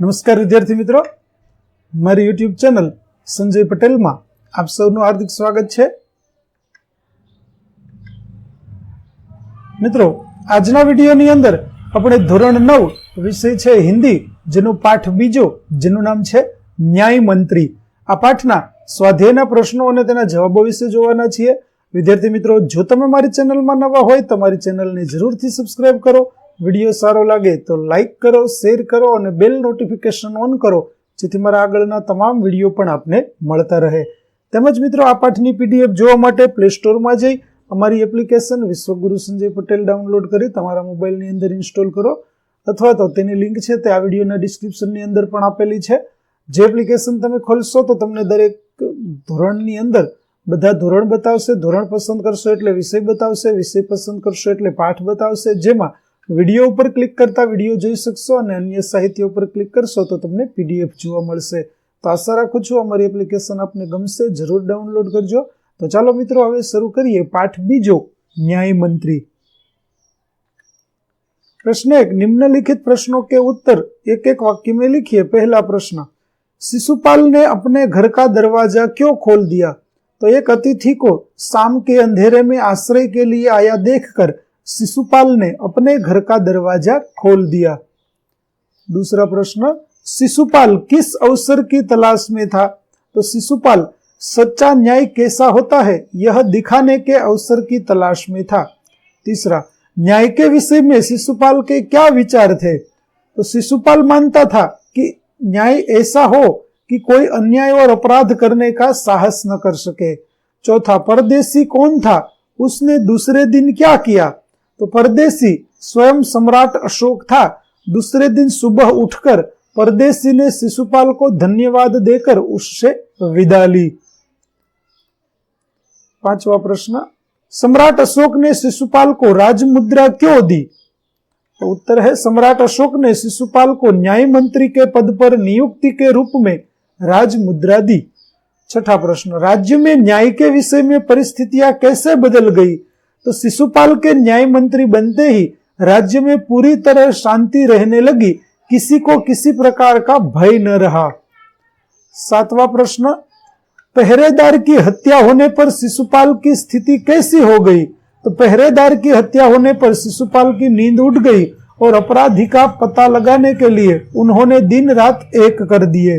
નમસ્કાર વિદ્યાર્થી મિત્રો, મારી યુટ્યુબ ચેનલ સંજય પટેલમાં આપ સૌનું હાર્દિક સ્વાગત છે। મિત્રો, આજના વિડીયોની અંદર આપણે ધોરણ 9 વિષય છે હિન્દી, જેનો પાઠ બીજો, જેનું નામ છે ન્યાય મંત્રી। આ પાઠના સ્વાધ્યાયના પ્રશ્નો અને તેના જવાબો વિશે જોવાના છીએ। વિદ્યાર્થી મિત્રો, જો તમે મારી ચેનલમાં નવા હોય તો મારી ચેનલને જરૂરથી સબસ્ક્રાઇબ કરો। વિડીયો સારો લાગે તો લાઇક કરો, શેર કરો અને બેલ નોટિફિકેશન ઓન કરો, જેથી મારા આગળના તમામ વિડીયો પણ આપને મળતા રહે। તેમજ મિત્રો, આ પાઠની પીડીએફ જોવા માટે પ્લે સ્ટોરમાં જઈ અમારી એપ્લિકેશન વિશ્વગુરુ સંજય પટેલ ડાઉનલોડ કરી તમારા મોબાઈલની અંદર ઇન્સ્ટોલ કરો, અથવા તો તેની લિંક છે તે આ વિડીયોના ડિસ્ક્રિપ્શનની અંદર પણ આપેલી છે। જે એપ્લિકેશન તમે ખોલશો તો તમને દરેક ધોરણની અંદર બધા ધોરણ બતાવશે। ધોરણ પસંદ કરશો એટલે વિષય બતાવશે, વિષય પસંદ કરશો એટલે પાઠ બતાવશે, જેમાં વિડીયો ઉપર ક્લિક કરતા વિડીયો જોઈ શકશો અને અન્ય સાહિત્ય ઉપર ક્લિક કરશો તો તમને પીડીએફ જોવા મળશે। તો આશા રાખું છું અમારી એપ્લિકેશન આપને ગમશે, જરૂર ડાઉનલોડ કરજો। તો ચાલો મિત્રો, હવે શરૂ કરીએ પાઠ બીજો, न्याय मंत्री। प्रश्न 1, निम्नलिखित प्रश्नों के उत्तर एक एक वाक्य में लिखिए। पहला प्रश्न, शिशुपाल ने अपने घर का दरवाजा क्यों खोल दिया? तो एक अतिथि को शाम के अंधेरे में आश्रय के लिए आया देखकर शिशुपाल ने अपने घर का दरवाजा खोल दिया। दूसरा प्रश्न, शिशुपाल किस अवसर की तलाश में था? तो शिशुपाल सच्चा न्याय कैसा होता है यह दिखाने के अवसर की तलाश में था। तीसरा, न्याय के विषय में शिशुपाल के क्या विचार थे? तो शिशुपाल मानता था कि न्याय ऐसा हो कि कोई अन्याय और अपराध करने का साहस न कर सके। चौथा, परदेसी कौन था? उसने दूसरे दिन क्या किया? तो परदेसी स्वयं सम्राट अशोक था। दूसरे दिन सुबह उठकर परदेसी ने शिशुपाल को धन्यवाद देकर उससे विदा ली। पांचवा प्रश्न, सम्राट अशोक ने शिशुपाल को राजमुद्रा क्यों दी? तो उत्तर है, सम्राट अशोक ने शिशुपाल को न्याय मंत्री के पद पर नियुक्ति के रूप में राजमुद्रा दी। छठा प्रश्न, राज्य में न्याय के विषय में परिस्थितियां कैसे बदल गई? तो शिशुपाल के न्याय मंत्री बनते ही राज्य में पूरी तरह शांति रहने लगी, किसी को किसी प्रकार का भय न रहा। सातवां प्रश्न, पहरेदार की हत्या होने पर शिशुपाल की स्थिति कैसी हो गई? तो पहरेदार की हत्या होने पर शिशुपाल की नींद उड़ गई और अपराधी का पता लगाने के लिए उन्होंने दिन रात एक कर दिए।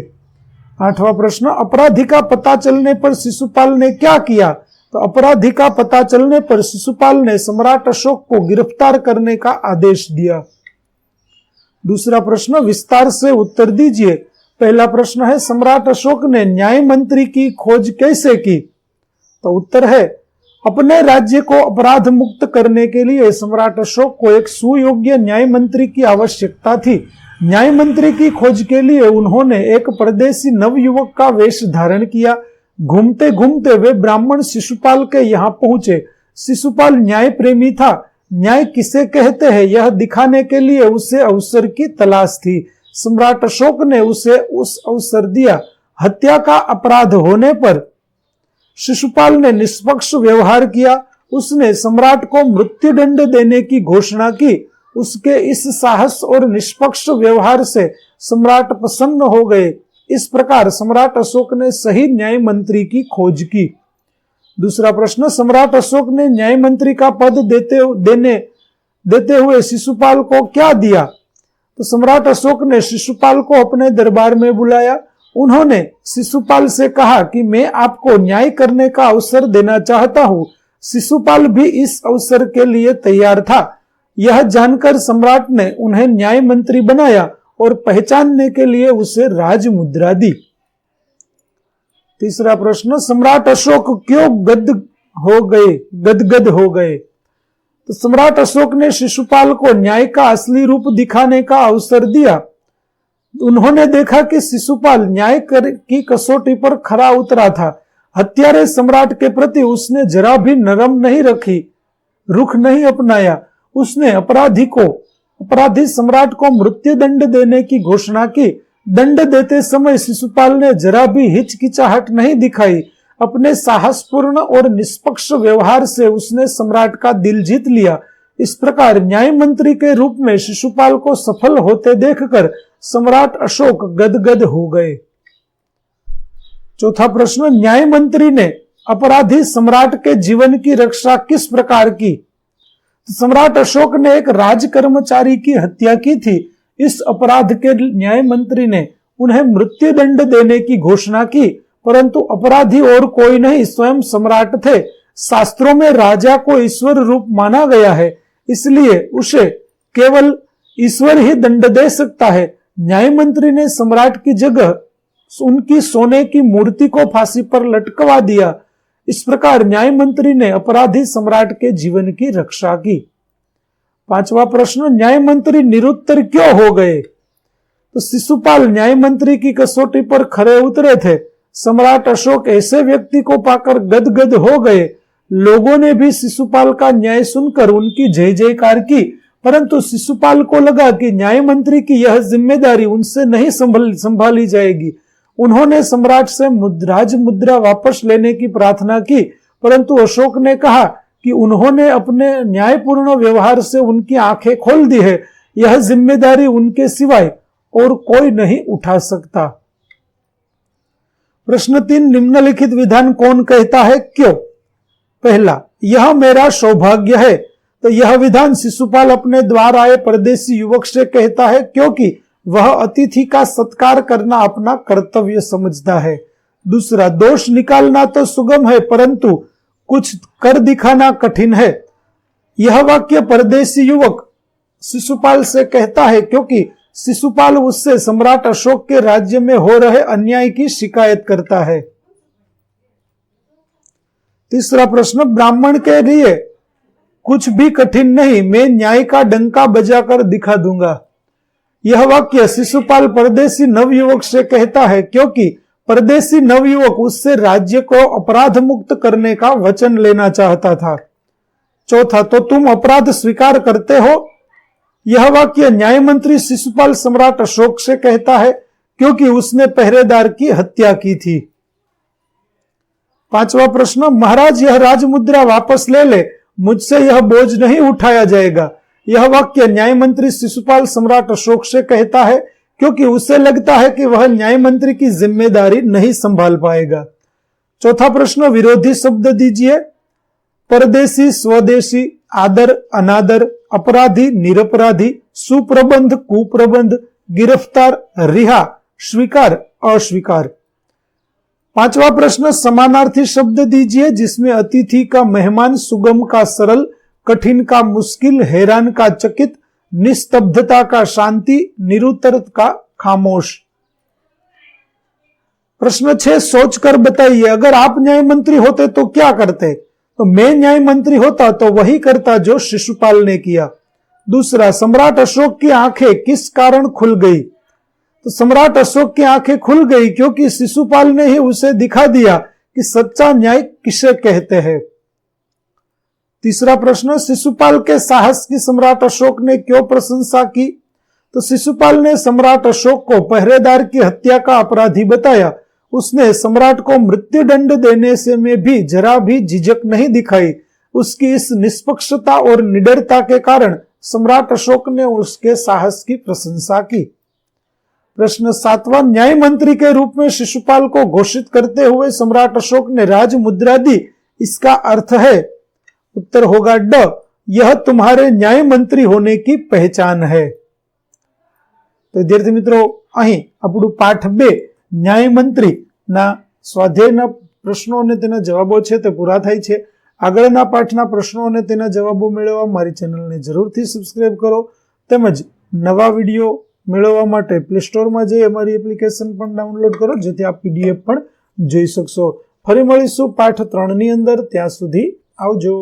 आठवां प्रश्न, अपराधी का पता चलने पर शिशुपाल ने क्या किया? तो अपराधी का पता चलने पर शिशुपाल ने सम्राट अशोक को गिरफ्तार करने का आदेश दिया। दूसरा प्रश्न, विस्तार से उत्तर दीजिए। पहला प्रश्न है, सम्राट अशोक ने न्याय मंत्री की खोज कैसे की? तो उत्तर है, अपने राज्य को अपराध मुक्त करने के लिए सम्राट अशोक को एक सुयोग्य न्याय मंत्री की आवश्यकता थी। न्याय मंत्री की खोज के लिए उन्होंने एक परदेसी नवयुवक का वेश धारण किया। घूमते घूमते वे ब्राह्मण शिशुपाल के यहाँ पहुंचे। शिशुपाल न्याय प्रेमी था। न्याय किसे कहते हैं यह दिखाने के लिए उसे अवसर की तलाश थी। सम्राट अशोक ने उसे उस अवसर दिया। हत्या का अपराध होने पर शिशुपाल ने निष्पक्ष व्यवहार किया। उसने सम्राट को मृत्युदंड देने की घोषणा की। उसके इस साहस और निष्पक्ष व्यवहार से सम्राट प्रसन्न हो गए। इस प्रकार सम्राट अशोक ने सही न्याय मंत्री की खोज की। दूसरा प्रश्न, सम्राट अशोक ने न्याय मंत्री का पद देते हुए शिशुपाल को क्या दिया? तो सम्राट अशोक ने शिशुपाल को अपने दरबार में बुलाया। उन्होंने शिशुपाल से कहा कि मैं आपको न्याय करने का अवसर देना चाहता हूँ। शिशुपाल भी इस अवसर के लिए तैयार था। यह जानकर सम्राट ने उन्हें न्याय मंत्री बनाया और पहचानने के लिए उसे राजमुद्रा दी। तीसरा प्रश्न, सम्राट अशोक क्यों गदगद हो गए? तो सम्राट अशोक ने शिशुपाल को न्याय का असली रूप दिखाने का अवसर दिया। उन्होंने देखा कि शिशुपाल न्याय की कसौटी पर खरा उतरा था। हत्यारे सम्राट के प्रति उसने जरा भी नरम नहीं रखी, रुख नहीं अपनाया। उसने अपराधी सम्राट को मृत्युदंड देने की घोषणा की। दंड देते समय शिशुपाल ने जरा भी हिचकिचाहट नहीं दिखाई। अपने साहसपूर्ण और निष्पक्ष व्यवहार से उसने सम्राट का दिल जीत लिया। इस प्रकार न्याय मंत्री के रूप में शिशुपाल को सफल होते देखकर सम्राट अशोक गदगद हो गए। चौथा प्रश्न, न्याय मंत्री ने अपराधी सम्राट के जीवन की रक्षा किस प्रकार की? सम्राट अशोक ने एक राज कर्मचारी की हत्या की थी। इस अपराध के न्याय मंत्री ने उन्हें मृत्युदंड देने की घोषणा की, परंतु अपराधी और कोई नहीं, स्वयं सम्राट थे। शास्त्रों में राजा को ईश्वर रूप माना गया है, इसलिए उसे केवल ईश्वर ही दंड दे सकता है। न्याय मंत्री ने सम्राट की जगह उनकी सोने की मूर्ति को फांसी पर लटकवा दिया। इस प्रकार न्याय मंत्री ने अपराधी सम्राट के जीवन की रक्षा की। पांचवा प्रश्न, न्याय मंत्री निरुत्तर क्यों हो गए? तो शिशुपाल न्याय मंत्री की कसौटी पर खरे उतरे थे। सम्राट अशोक ऐसे व्यक्ति को पाकर गदगद हो गए। लोगों ने भी शिशुपाल का न्याय सुनकर उनकी जय जयकार की, परंतु शिशुपाल को लगा कि न्याय मंत्री की यह जिम्मेदारी उनसे नहीं संभाली जाएगी। उन्होंने सम्राट से राज मुद्रा वापस लेने की प्रार्थना की, परंतु अशोक ने कहा कि उन्होंने अपने न्यायपूर्ण व्यवहार से उनकी आंखें खोल दी है। यह जिम्मेदारी उनके सिवाय और कोई नहीं उठा सकता। प्रश्न 3, निम्नलिखित विधान कौन कहता है, क्यों? पहला, यह मेरा सौभाग्य है। तो यह विधान शिशुपाल अपने द्वार आए परदेशी युवक से कहता है, क्योंकि वह अतिथि का सत्कार करना अपना कर्तव्य समझता है। दूसरा, दोष निकालना तो सुगम है, परंतु कुछ कर दिखाना कठिन है। यह वाक्य परदेशी युवक शिशुपाल से कहता है, क्योंकि शिशुपाल उससे सम्राट अशोक के राज्य में हो रहे अन्याय की शिकायत करता है। तीसरा प्रश्न, ब्राह्मण के लिए कुछ भी कठिन नहीं, मैं न्याय का डंका बजाकर दिखा दूंगा। यह वाक्य शिशुपाल परदेशी नवयुवक से कहता है, क्योंकि परदेशी नवयुवक उससे राज्य को अपराध मुक्त करने का वचन लेना चाहता था। चौथा, तो तुम अपराध स्वीकार करते हो? यह वाक्य न्याय मंत्री शिशुपाल सम्राट अशोक से कहता है, क्योंकि उसने पहरेदार की हत्या की थी। पांचवा प्रश्न, महाराज यह राजमुद्रा वापस ले ले, मुझसे यह बोझ नहीं उठाया जाएगा। यह वाक्य न्याय मंत्री शिशुपाल सम्राट अशोक से कहता है, क्योंकि उसे लगता है कि वह न्याय मंत्री की जिम्मेदारी नहीं संभाल पाएगा। चौथा प्रश्न, विरोधी शब्द दीजिए। परदेशी, स्वदेशी, आदर, अनादर, अपराधी, निरपराधी, सुप्रबंध, कुप्रबंध, गिरफ्तार, रिहा, स्वीकार, अस्वीकार। पांचवा प्रश्न, समानार्थी शब्द दीजिए जिसमें अतिथि का मेहमान, सुगम का सरल, कठिन का मुश्किल, हैरान का चकित, निस्तब्धता का शांति, निरुत्तर का खामोश। प्रश्न 6, सोचकर बताइए, अगर आप न्याय मंत्री होते तो क्या करते? तो मैं न्याय मंत्री होता तो वही करता जो शिशुपाल ने किया। दूसरा, सम्राट अशोक की आंखें किस कारण खुल गई? तो सम्राट अशोक की आंखें खुल गई क्योंकि शिशुपाल ने ही उसे दिखा दिया कि सच्चा न्याय किसे कहते हैं। तीसरा प्रश्न, शिशुपाल के साहस की सम्राट अशोक ने क्यों प्रशंसा की? तो शिशुपाल ने सम्राट अशोक को पहरेदार की हत्या का अपराधी बताया। उसने सम्राट को मृत्युदंड देने से में भी जरा भी झिझक नहीं दिखाई। उसकी इस निष्पक्षता और निडरता के कारण सम्राट अशोक ने उसके साहस की प्रशंसा की। प्रश्न 7वां, न्याय मंत्री के रूप में शिशुपाल को घोषित करते हुए सम्राट अशोक ने राज मुद्रा दी, इसका अर्थ है? उत्तर होगा ड, यह तुम्हारे न्याय मंत्री होने की पहचान है। तो विद्यार्थी मित्रों, અહીં આપણું પાઠ 2 ન્યાય મંત્રી ના સ્વાધ્યાયના પ્રશ્નો અને તેના જવાબો છે તે પૂરા થાય છે। આગળના પાઠના પ્રશ્નો અને તેના જવાબો મેળવવા મારી ચેનલને જરૂરથી સબસ્ક્રાઇબ કરો તેમજ નવા વિડિયો મેળવવા માટે પ્લે સ્ટોરમાં જઈ અમારી એપ્લિકેશન પણ ડાઉનલોડ કરો જેથી આપ પીડીએફ પણ જોઈ શકશો। ફરી મળીશું પાઠ 3 ની અંદર, ત્યાં સુધી આવજો।